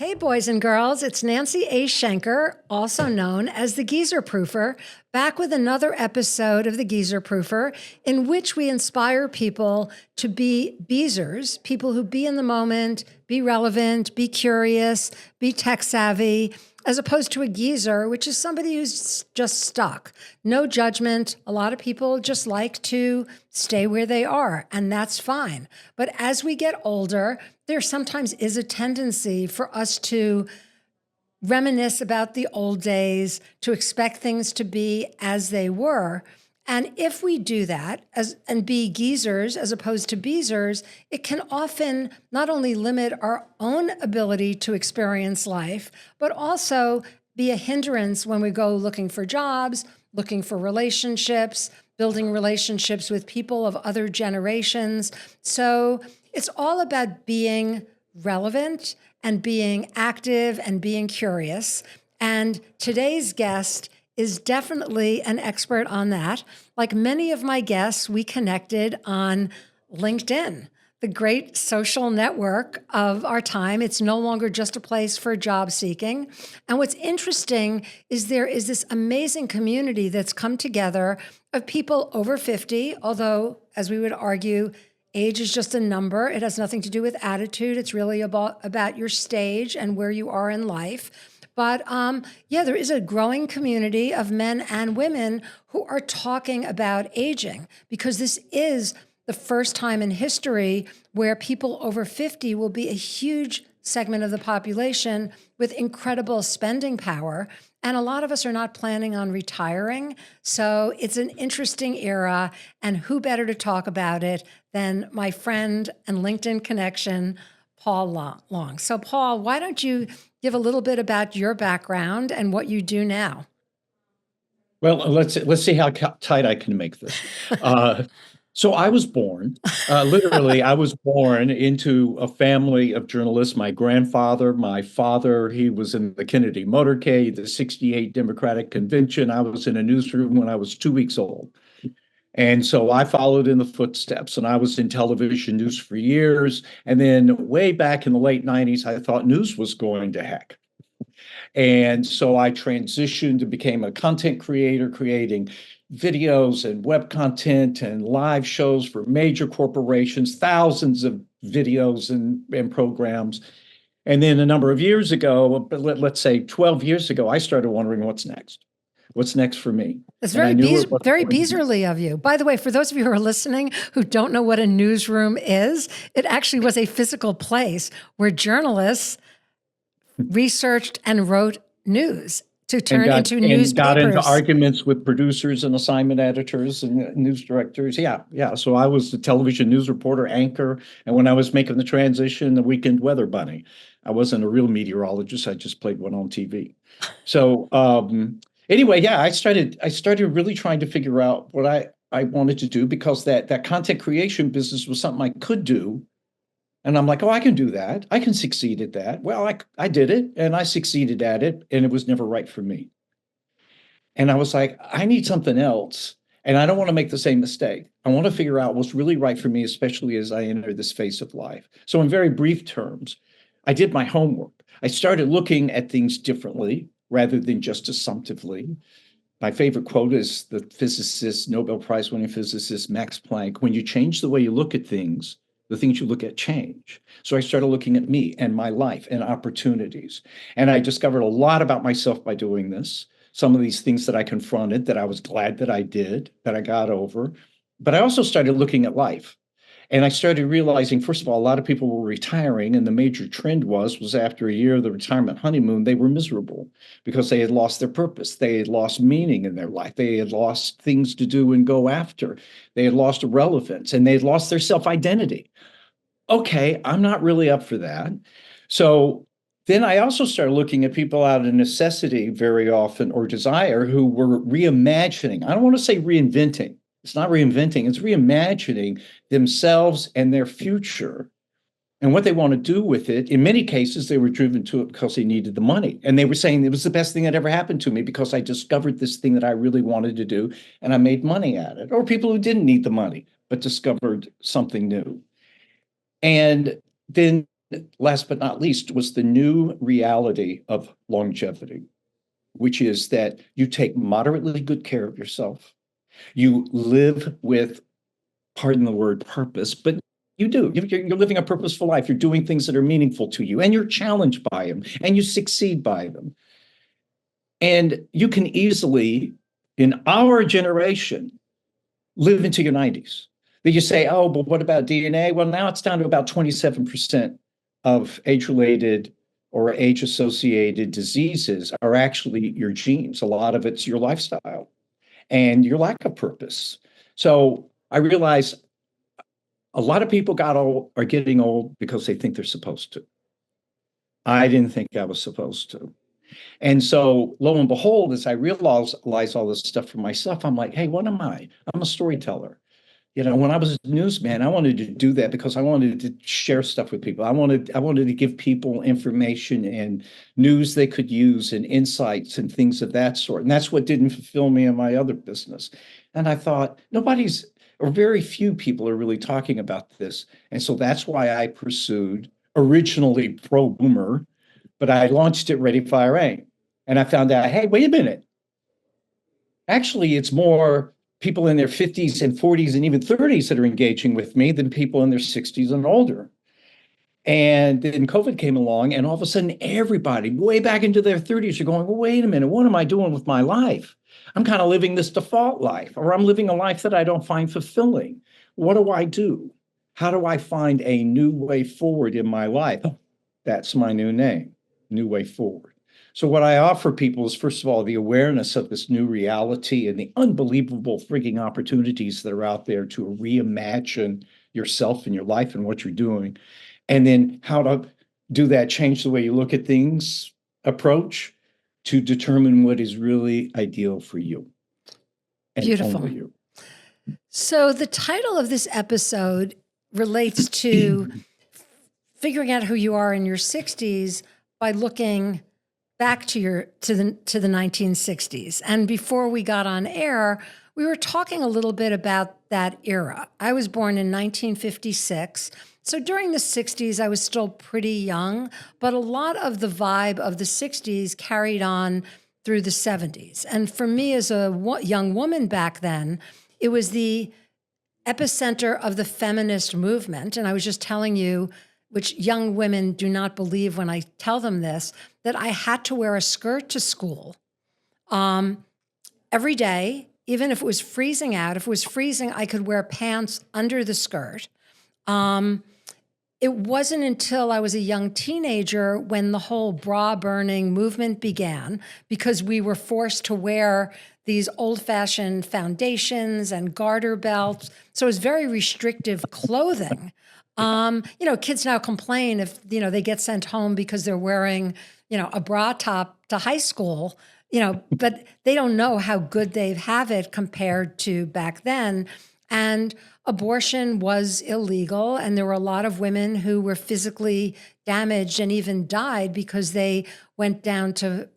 Hey, boys and girls, it's Nancy A. Shenker, also known as the Geezerproofer, back with another episode of the Geezerproofer, in which we inspire people to be beezers, people who be in the moment, be relevant, be curious, be tech savvy, as opposed to a geezer, which is somebody who's just stuck. No judgment. A lot of people just like to stay where they are, and that's fine. But as we get older, there sometimes is a tendency for us to reminisce about the old days, to expect things to be as they were. And if we do that and be geezers as opposed to beezers, it can often not only limit our own ability to experience life, but also be a hindrance when we go looking for jobs, looking for relationships, building relationships with people of other generations. So it's all about being relevant and being active and being curious. And today's guest is definitely an expert on that. Like many of my guests, we connected on LinkedIn, the great social network of our time. It's no longer just a place for job seeking. And what's interesting is there is this amazing community that's come together of people over 50, although, as we would argue, age is just a number. It has nothing to do with attitude. It's really about your stage and where you are in life. But there is a growing community of men and women who are talking about aging, because this is the first time in history where people over 50 will be a huge segment of the population with incredible spending power. And a lot of us are not planning on retiring. So it's an interesting era. And who better to talk about it than my friend and LinkedIn connection, Paul Long. So Paul, why don't you give a little bit about your background and what you do now? Well, let's see how tight I can make this. So I was born, literally, I was born into a family of journalists. My grandfather, my father, he was in the Kennedy motorcade, the '68 Democratic Convention. I was in a newsroom when I was 2 weeks old. And so I followed in the footsteps, and I was in television news for years. And then way back in the late 90s, I thought news was going to heck. And so I transitioned and became a content creator, creating videos and web content and live shows for major corporations, thousands of videos and programs. And then a number of years ago, let's say 12 years ago, I started wondering what's next. What's next for me? It's very very Beezerly of you. By the way, for those of you who are listening who don't know what a newsroom is, it actually was a physical place where journalists researched and wrote news to turn into newspapers. Got into arguments with producers and assignment editors and news directors. Yeah. So I was the television news reporter, anchor, and when I was making the transition, the weekend weather bunny. I wasn't a real meteorologist. I just played one on TV. So anyway, yeah, I started really trying to figure out what I wanted to do, because that content creation business was something I could do. And I'm like, oh, I can do that. I can succeed at that. Well, I did it, and I succeeded at it, and it was never right for me. And I was like, I need something else, and I don't want to make the same mistake. I want to figure out what's really right for me, especially as I enter this phase of life. So in very brief terms, I did my homework. I started looking at things differently rather than just assumptively. My favorite quote is the physicist, Nobel Prize winning physicist Max Planck: when you change the way you look at things, the things you look at change. So I started looking at me and my life and opportunities. And I discovered a lot about myself by doing this. Some of these things that I confronted, that I was glad that I did, that I got over. But I also started looking at life. And I started realizing, first of all, a lot of people were retiring, and the major trend was after a year of the retirement honeymoon, they were miserable because they had lost their purpose. They had lost meaning in their life. They had lost things to do and go after. They had lost relevance, and they had lost their self-identity. Okay, I'm not really up for that. So then I also started looking at people out of necessity very often, or desire, who were reimagining. I don't want to say reinventing. It's not reinventing, it's reimagining themselves and their future and what they want to do with it. In many cases, they were driven to it because they needed the money. And they were saying it was the best thing that ever happened to me because I discovered this thing that I really wanted to do and I made money at it. Or people who didn't need the money, but discovered something new. And then last but not least, was the new reality of longevity, which is that you take moderately good care of yourself. You live with, pardon the word, purpose, but you do. You're living a purposeful life. You're doing things that are meaningful to you, and you're challenged by them, and you succeed by them. And you can easily, in our generation, live into your 90s. That you say, oh, but what about DNA? Well, now it's down to about 27% of age-related or age-associated diseases are actually your genes. A lot of it's your lifestyle and your lack of purpose. So I realized a lot of people are getting old because they think they're supposed to. I didn't think I was supposed to. And so lo and behold, as I realized all this stuff for myself, I'm like, hey, what am I? I'm a storyteller. When I was a newsman, I wanted to do that because I wanted to share stuff with people. I wanted to give people information and news they could use and insights and things of that sort. And that's what didn't fulfill me in my other business. And I thought, very few people are really talking about this. And so that's why I pursued originally pro-boomer, but I launched it Ready, Fire, Aim. And I found out, hey, wait a minute. Actually, it's more people in their 50s and 40s and even 30s that are engaging with me than people in their 60s and older. And then COVID came along, and all of a sudden, everybody way back into their 30s are going, well, wait a minute, what am I doing with my life? I'm kind of living this default life, or I'm living a life that I don't find fulfilling. What do I do? How do I find a new way forward in my life? That's my new name, New Way Forward. So what I offer people is, first of all, the awareness of this new reality and the unbelievable freaking opportunities that are out there to reimagine yourself and your life and what you're doing. And then how to do that, change the way you look at things, approach to determine what is really ideal for you. And Beautiful. only you. So the title of this episode relates to figuring out who you are in your 60s by looking back to the 1960s. And before we got on air, we were talking a little bit about that era. I was born in 1956. So during the 60s, I was still pretty young, but a lot of the vibe of the 60s carried on through the 70s. And for me as a young woman back then, it was the epicenter of the feminist movement. And I was just telling you, which young women do not believe when I tell them this, that I had to wear a skirt to school every day, even if it was freezing out. If it was freezing, I could wear pants under the skirt. It wasn't until I was a young teenager when the whole bra burning movement began, because we were forced to wear these old-fashioned foundations and garter belts. So it was very restrictive clothing. Kids now complain if, they get sent home because they're wearing, a bra top to high school, but they don't know how good they have it compared to back then. And abortion was illegal. And there were a lot of women who were physically damaged and even died because they went down to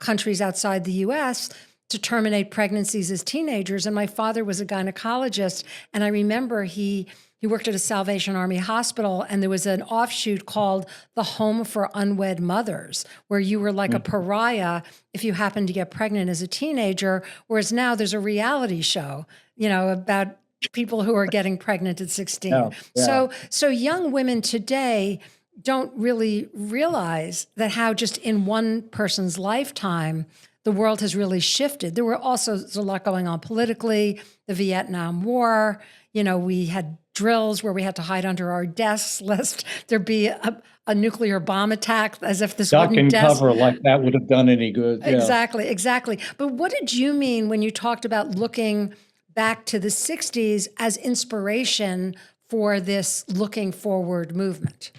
countries outside the US to terminate pregnancies as teenagers. And my father was a gynecologist. And I remember he worked at a Salvation Army hospital, and there was an offshoot called the Home for Unwed Mothers, where you were like a pariah if you happened to get pregnant as a teenager, whereas now there's a reality show, about people who are getting pregnant at 16. Yeah. So young women today don't really realize that how just in one person's lifetime, the world has really shifted. There were also there's a lot going on politically, the Vietnam War, we had drills where we had to hide under our desks lest there be a nuclear bomb attack, as if this Duck wooden and desk. cover like that would have done any good. Yeah. Exactly. But what did you mean when you talked about looking back to the 60s as inspiration for this looking forward movement?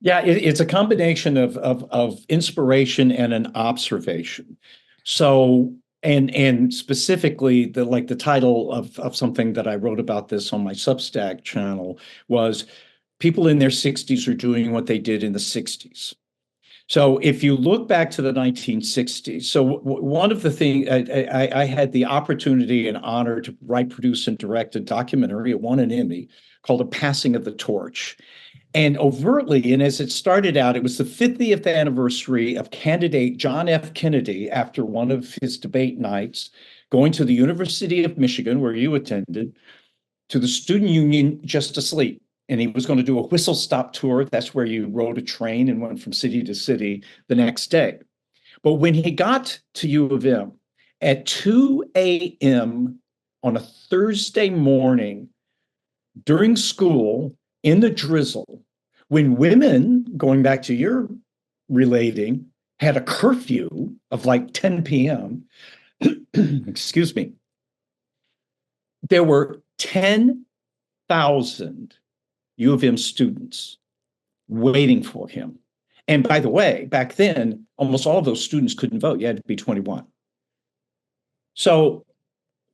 Yeah, it's a combination of inspiration and an observation. So, and specifically the title of something that I wrote about this on my Substack channel was people in their 60s are doing what they did in the 60s. So if you look back to the 1960s, so one of the things, I had the opportunity and honor to write, produce, and direct a documentary. It won an Emmy called A Passing of the Torch. and overtly. And as it started out, it was the 50th anniversary of candidate John F. Kennedy, after one of his debate nights, going to the University of Michigan, where you attended, to the student union just asleep. And he was going to do a whistle stop tour. That's where you rode a train and went from city to city the next day. But when he got to U of M at 2 a.m. on a Thursday morning during school in the drizzle, when women, going back to your relating, had a curfew of like 10 p.m., excuse me, there were 10,000 U of M students waiting for him. And by the way, back then, almost all of those students couldn't vote. You had to be 21. So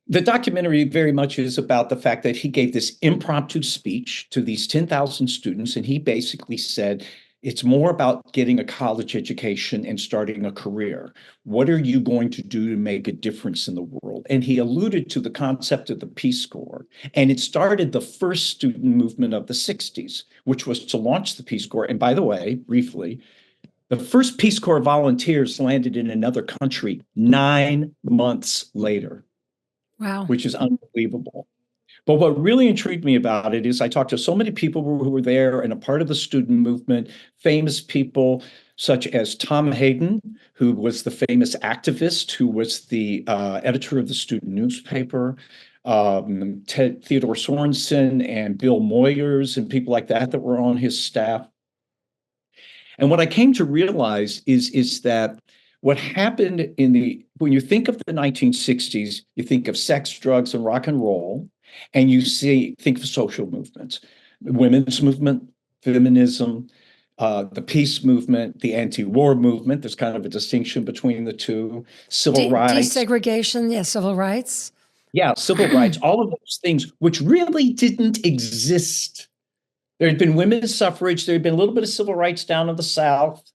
the documentary very much is about the fact that he gave this impromptu speech to these 10,000 students, and he basically said, it's more about getting a college education and starting a career. What are you going to do to make a difference in the world? And he alluded to the concept of the Peace Corps. And it started the first student movement of the 60s, which was to launch the Peace Corps. And by the way, briefly, the first Peace Corps volunteers landed in another country 9 months later. Wow. Which is unbelievable. But what really intrigued me about it is I talked to so many people who were there and a part of the student movement, famous people such as Tom Hayden, who was the famous activist, who was the editor of the student newspaper, Theodore Sorensen and Bill Moyers and people like that were on his staff. And what I came to realize is that what happened when you think of the 1960s, you think of sex, drugs, and rock and roll, and think of social movements, women's movement, feminism, the peace movement, the anti-war movement. There's kind of a distinction between the two. Civil rights. Desegregation, yes, civil rights. Yeah, civil rights, all of those things, which really didn't exist. There had been women's suffrage. There had been a little bit of civil rights down in the South.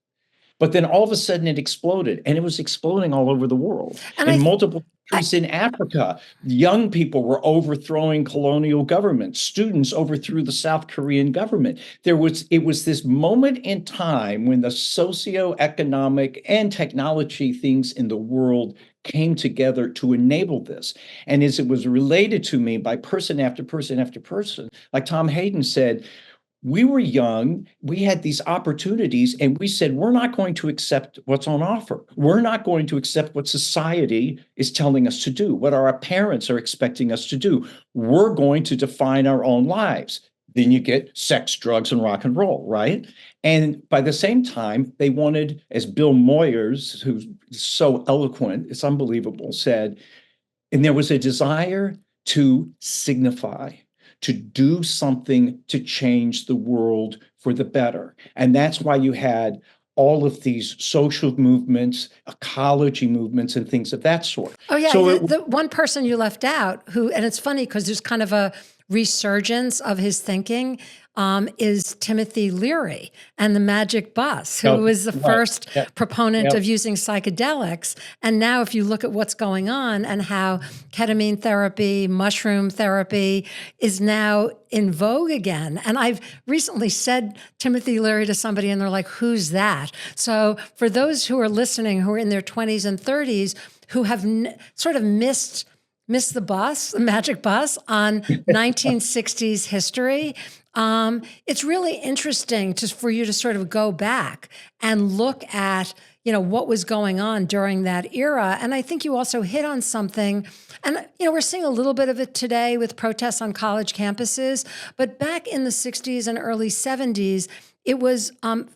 But then all of a sudden it exploded, and it was exploding all over the world. And in multiple countries in Africa, young people were overthrowing colonial governments. Students overthrew the South Korean government. It was this moment in time when the socioeconomic and technology things in the world came together to enable this. And as it was related to me by person after person after person, like Tom Hayden said, we were young, we had these opportunities, and we said, we're not going to accept what's on offer. We're not going to accept what society is telling us to do, what our parents are expecting us to do. We're going to define our own lives. Then you get sex, drugs, and rock and roll, right? And by the same time, they wanted, as Bill Moyers, who's so eloquent, it's unbelievable, said, and there was a desire to signify, to do something to change the world for the better. And that's why you had all of these social movements, ecology movements, and things of that sort. Oh, yeah. So the one person you left out and it's funny because there's kind of a resurgence of his thinking, is Timothy Leary and the Magic Bus, who was the first proponent of using psychedelics. And now if you look at what's going on and how ketamine therapy, mushroom therapy is now in vogue again. And I've recently said Timothy Leary to somebody and they're like, who's that? So for those who are listening, who are in their 20s and 30s, who have sort of missed the bus, the magic bus on 1960s history. It's really interesting for you to sort of go back and look at, what was going on during that era. And I think you also hit on something, and, we're seeing a little bit of it today with protests on college campuses, but back in the 60s and early 70s, it was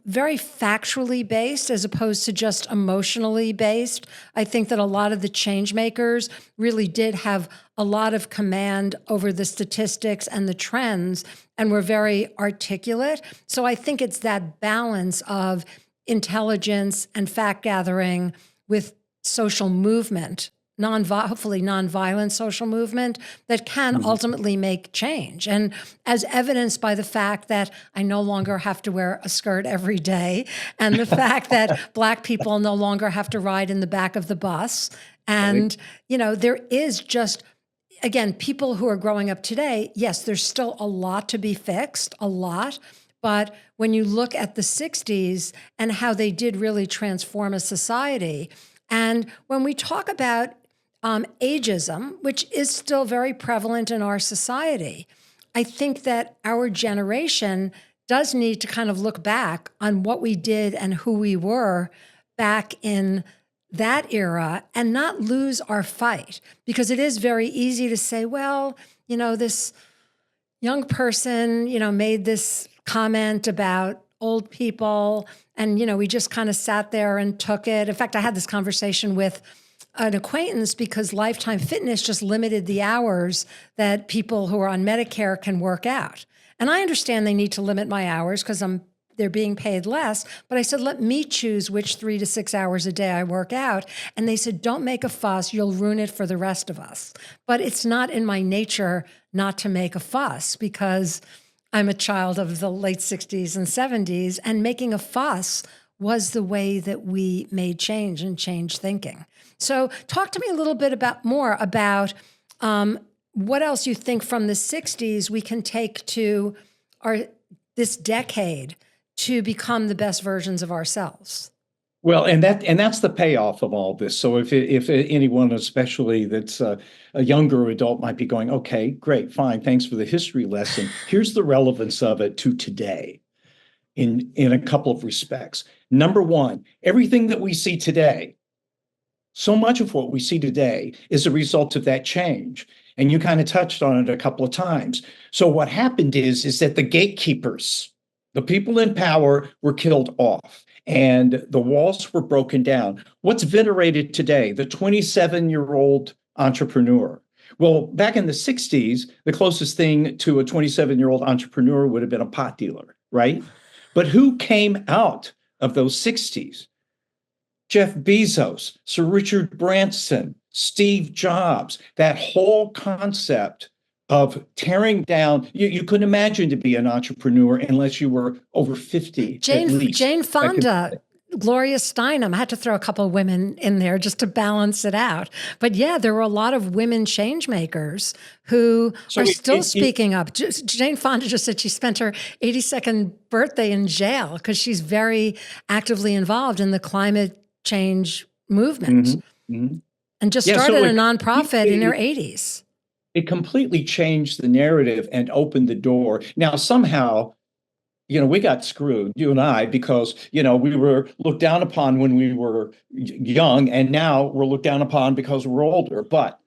very factually based as opposed to just emotionally based. I think that a lot of the change makers really did have a lot of command over the statistics and the trends and were very articulate. So I think it's that balance of intelligence and fact gathering with social movement, hopefully nonviolent social movement that can ultimately make change. And as evidenced by the fact that I no longer have to wear a skirt every day, and the fact that Black people no longer have to ride in the back of the bus. And, there is just, again, people who are growing up today, yes, there's still a lot to be fixed, a lot, But when you look at the 60s and how they did really transform a society, and when we talk about ageism, which is still very prevalent in our society, I think that our generation does need to kind of look back on what we did and who we were back in that era and not lose our fight, because it is very easy to say, well, this young person, made this comment about old people, and, we just kind of sat there and took it. In fact, I had this conversation with an acquaintance because Lifetime Fitness just limited the hours that people who are on Medicare can work out. And I understand they need to limit my hours because they're being paid less. But I said, let me choose which 3 to 6 hours a day I work out. And they said, don't make a fuss. You'll ruin it for the rest of us. But it's not in my nature not to make a fuss, because I'm a child of the late 60s and 70s. And making a fuss was the way that we made change and changed thinking. So talk to me a little bit more about what else you think from the 60s we can take to this decade to become the best versions of ourselves. Well, and that's the payoff of all this. So if anyone, especially that's a younger adult, might be going, okay, great, fine, thanks for the history lesson. Here's the relevance of it to today in a couple of respects. Number one, everything that we see today, so much of what we see today is a result of that change. And you kind of touched on it a couple of times. So what happened is that the gatekeepers, the people in power, were killed off and the walls were broken down. What's venerated today? The 27-year-old entrepreneur. Well, back in the 60s, the closest thing to a 27-year-old entrepreneur would have been a pot dealer, right? But who came out of those 60s? Jeff Bezos, Sir Richard Branson, Steve Jobs, that whole concept of tearing down. You couldn't imagine to be an entrepreneur unless you were over 50. Jane Fonda, Gloria Steinem. I had to throw a couple of women in there just to balance it out. But yeah, there were a lot of women change makers who are still speaking up. Jane Fonda just said she spent her 82nd birthday in jail because she's very actively involved in the climate change movement. Mm-hmm. Mm-hmm. And just started a nonprofit in her 80s. It completely changed the narrative and opened the door. Now, somehow, we got screwed, you and I, because, we were looked down upon when we were young, and now we're looked down upon because we're older. But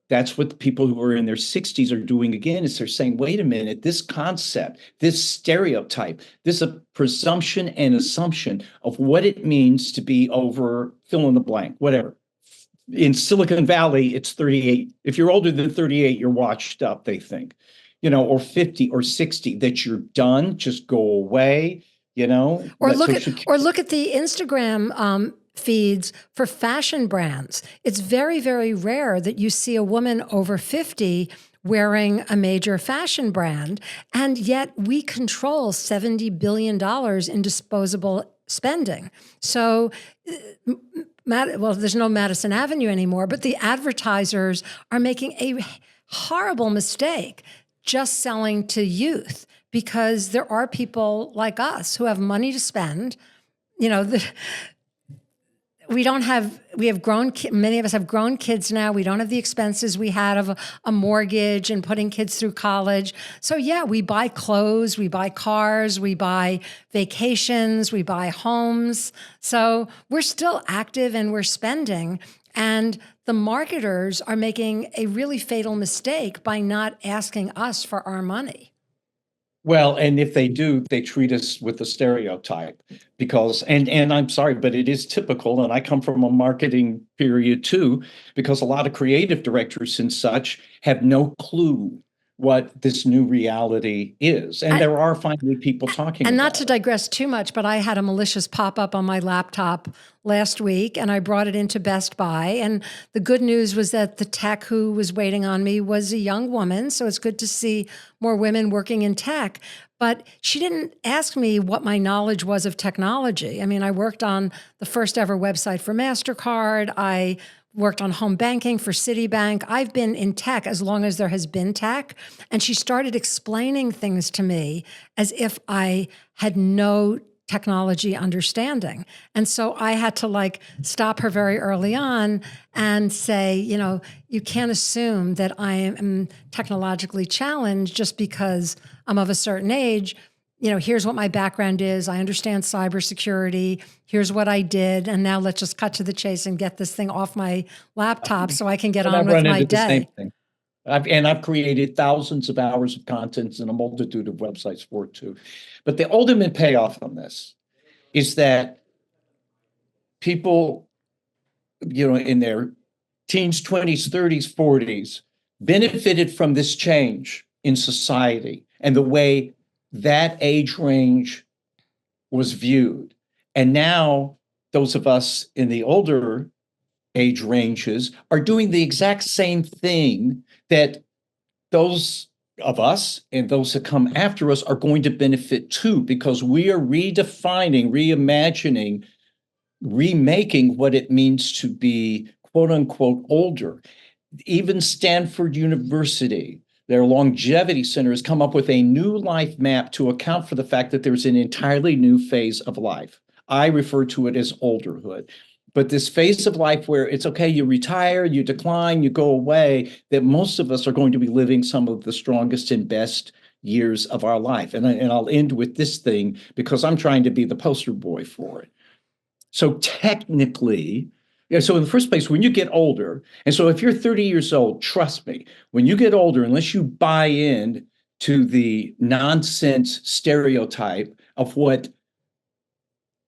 that's what the people who are in their 60s are doing again, is they're saying, wait a minute, this concept, this stereotype, this presumption and assumption of what it means to be over fill in the blank, whatever. In Silicon Valley, it's 38. If you're older than 38, you're washed up, they think, or 50 or 60, that you're done, just go away, Or look at the Instagram feeds for fashion brands. It's very, very rare that you see a woman over 50 wearing a major fashion brand, and yet we control $70 billion in disposable spending. So, there's no Madison Avenue anymore, but the advertisers are making a horrible mistake just selling to youth, because there are people like us who have money to spend. Many of us have grown kids now. We don't have the expenses we had of a mortgage and putting kids through college. So yeah, we buy clothes, we buy cars, we buy vacations, we buy homes. So we're still active and we're spending. And the marketers are making a really fatal mistake by not asking us for our money. Well, and if they do, they treat us with a stereotype, because, and I'm sorry, but it is typical, and I come from a marketing period too, because a lot of creative directors and such have no clue what this new reality is. And there are finally people talking about it. And not to digress too much, but I had a malicious pop-up on my laptop last week, and I brought it into Best Buy. And the good news was that the tech who was waiting on me was a young woman. So it's good to see more women working in tech. But she didn't ask me what my knowledge was of technology. I mean, I worked on the first ever website for MasterCard. I worked on home banking for Citibank. I've been in tech as long as there has been tech. And she started explaining things to me as if I had no technology understanding. And so I had to like stop her very early on and say, you know, you can't assume that I am technologically challenged just because I'm of a certain age. You know, here's what my background is. I understand cybersecurity. Here's what I did. And now let's just cut to the chase and get this thing off my laptop so I can get on with my day. Same thing. I've created thousands of hours of content and a multitude of websites for it too. But the ultimate payoff on this is that people, you know, in their teens, 20s, 30s, 40s, benefited from this change in society and the way that age range was viewed. And now those of us in the older age ranges are doing the exact same thing that those of us and those that come after us are going to benefit too, because we are redefining, reimagining, remaking what it means to be quote unquote older. Even Stanford University, their longevity center, has come up with a new life map to account for the fact that there's an entirely new phase of life. I refer to it as olderhood. But this phase of life where it's okay, you retire, you decline, you go away, that most of us are going to be living some of the strongest and best years of our life. And I'll end with this thing because I'm trying to be the poster boy for it. So technically, so in the first place, when you get older, and so if you're 30 years old, trust me, when you get older, unless you buy in to the nonsense stereotype of what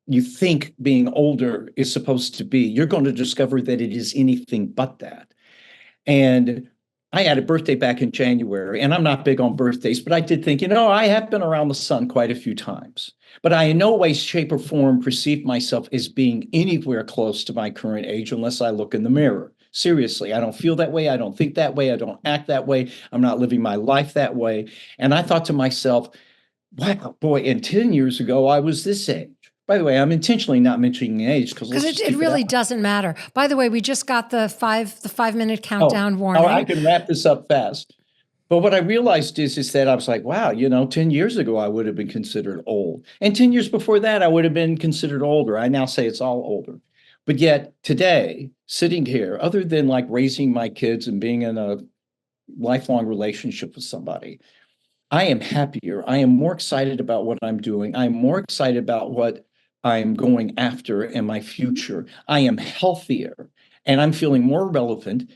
you think being older is supposed to be, you're going to discover that it is anything but that. And I had a birthday back in January, and I'm not big on birthdays, but I did think, you know, I have been around the sun quite a few times, but I in no way, shape, or form perceive myself as being anywhere close to my current age unless I look in the mirror. Seriously, I don't feel that way. I don't think that way. I don't act that way. I'm not living my life that way. And I thought to myself, wow, boy, and 10 years ago, I was this age. By the way, I'm intentionally not mentioning age because it really doesn't matter. By the way, we just got the 5-minute countdown warning. Oh, I can wrap this up fast. But what I realized is that I was like, wow, you know, 10 years ago, I would have been considered old. And 10 years before that, I would have been considered older. I now say it's all older. But yet today, sitting here, other than like raising my kids and being in a lifelong relationship with somebody, I am happier. I am more excited about what I'm doing. I'm more excited about what I'm going after in my future. I am healthier and I'm feeling more relevant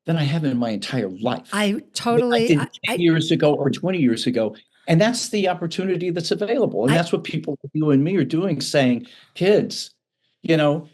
than I have in my entire life. I totally. 10 years ago or 20 years ago. And that's the opportunity that's available. And that's what people like you and me are doing, saying, kids, you know,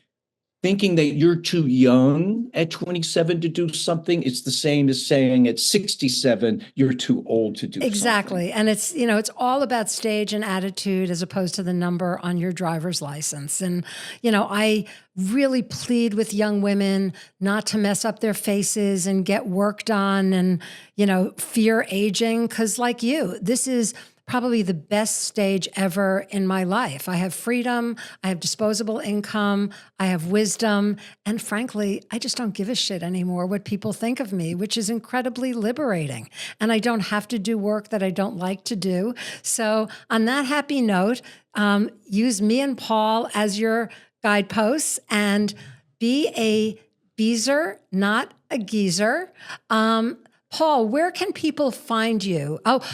thinking that you're too young at 27 to do something, it's the same as saying at 67, you're too old to do exactly. something. And it's, you know, it's all about stage and attitude as opposed to the number on your driver's license. And, you know, I really plead with young women not to mess up their faces and get work done and, you know, fear aging. Because like you, this is probably the best stage ever in my life. I have freedom, I have disposable income, I have wisdom, and frankly, I just don't give a shit anymore what people think of me, which is incredibly liberating. And I don't have to do work that I don't like to do. So on that happy note, use me and Paul as your guideposts and be a beezer, not a geezer. Paul, where can people find you? Oh,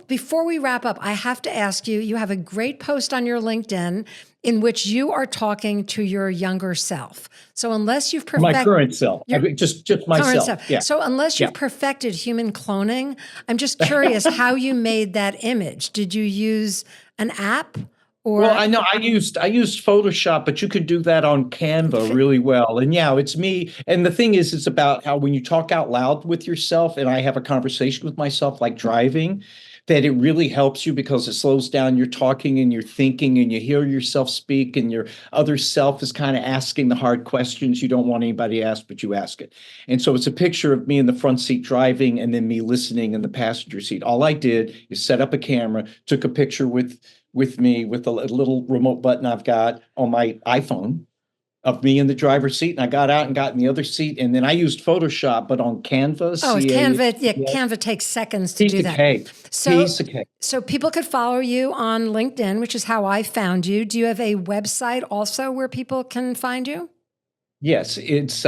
before we wrap up, I have to ask you, you have a great post on your LinkedIn in which you are talking to your younger self. So unless you've perfected my current self, just myself. Yeah. So unless you've perfected human cloning, I'm just curious how you made that image. Did you use an app? Well, I know I used Photoshop, but you could do that on Canva really well. And yeah, it's me. And the thing is, it's about how when you talk out loud with yourself, and I have a conversation with myself, like driving, that it really helps you because it slows down your talking and your thinking, and you hear yourself speak, and your other self is kind of asking the hard questions you don't want anybody to ask, but you ask it. And so it's a picture of me in the front seat driving and then me listening in the passenger seat. All I did is set up a camera, took a picture with me with a little remote button I've got on my iPhone, of me in the driver's seat, and I got out and got in the other seat, and then I used Photoshop, but on Canva. Oh, Canva. Yeah, Yeah, Canva takes seconds to piece do of that. cake. So, Piece of cake. so people could follow you on LinkedIn, which is how I found you. Do you have a website also where people can find you? Yes, it's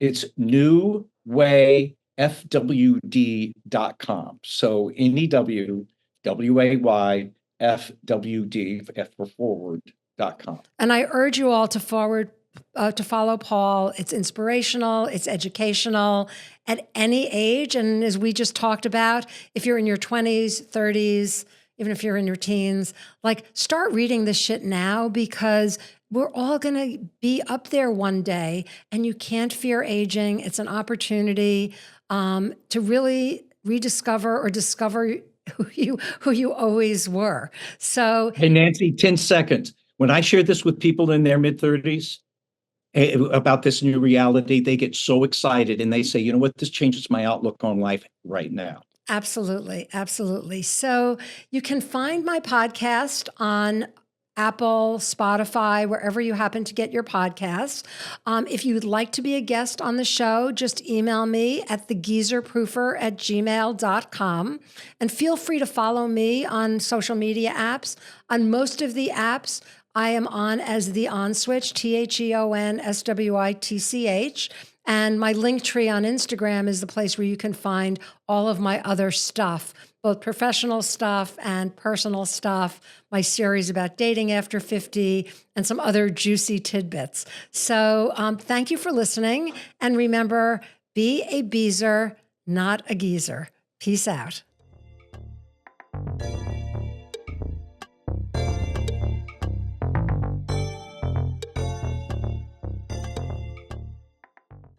newwayfwd.com. So NEWWAYFWD, F for forward.com. And I urge you all to follow Paul. It's inspirational, it's educational at any age. And as we just talked about, if you're in your 20s, 30s, even if you're in your teens, like start reading this shit now, because we're all going to be up there one day, and you can't fear aging. It's an opportunity to really rediscover or discover who you always were. So, Hey, Nancy, 10 seconds. When I share this with people in their mid-30s about this new reality, they get so excited and they say, you know what, this changes my outlook on life right now. absolutely, absolutely. So you can find my podcast on Apple, Spotify, wherever you happen to get your podcasts. If you would like to be a guest on the show, just email me at thegeezerproofer@gmail.com. And feel free to follow me on social media apps. On most of the apps, I am on as the On Switch, TheonSwitch. And my link tree on Instagram is the place where you can find all of my other stuff, both professional stuff and personal stuff, my series about dating after 50, and some other juicy tidbits. So thank you for listening. And remember, be a beezer, not a geezer. Peace out.